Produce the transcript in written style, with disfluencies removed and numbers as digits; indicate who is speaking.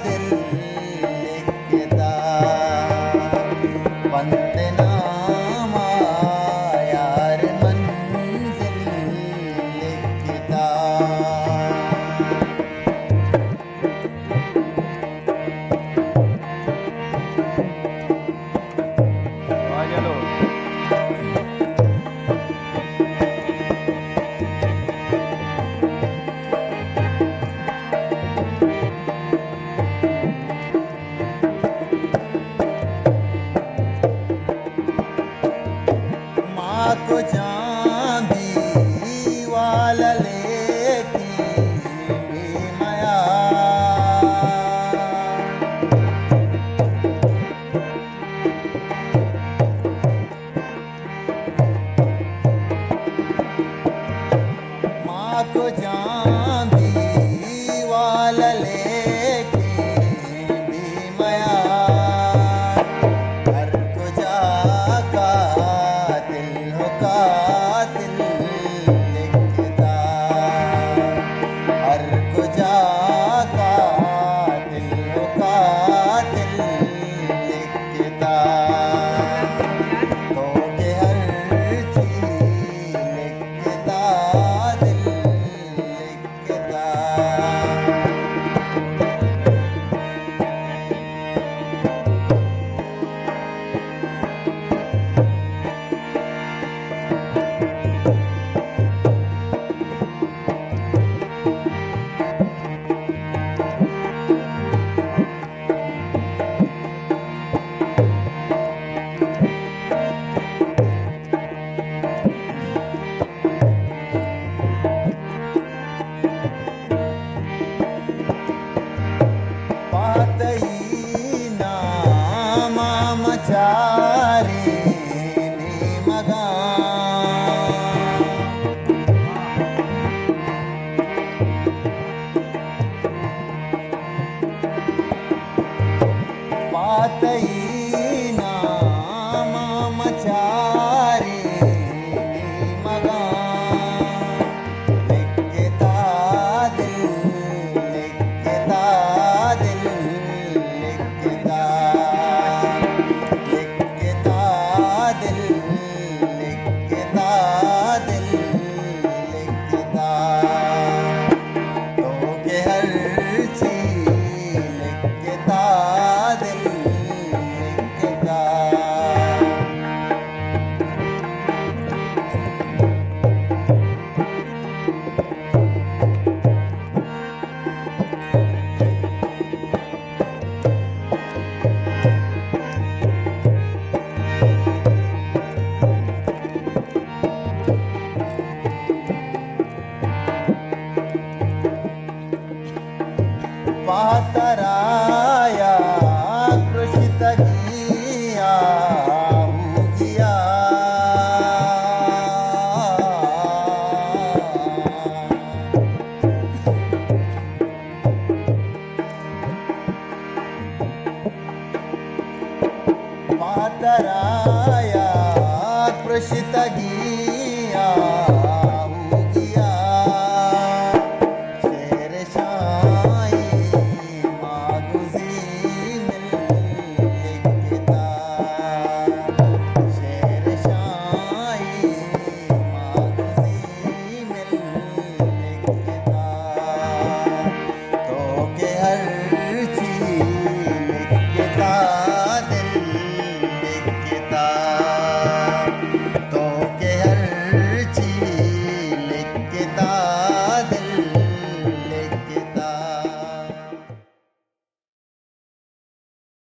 Speaker 1: दिल लिखता, वंदनामा यार मंजिल लिखता।
Speaker 2: चलो
Speaker 1: माँ को चांदी वाला लेकी भी माया, माँ को चांदी वाला लेकी भी माया। हर को जाका दिल हो कातिल लिखता, हर को जाका दिल हो कातिल लिखता। तो के हर चीज लिखता, दिल लिखता। पातई नामा मचारे ने मगा, पातई नामा मचारे ने मगा। लिखता दिल लिखता, दिल लिखता, लिखता दिल लिखता, दिल लिखता। तो के हर चीज लिखता, दिल लिखता। पातराया कृषित गिया हुगिया, पातराया कृषित गिया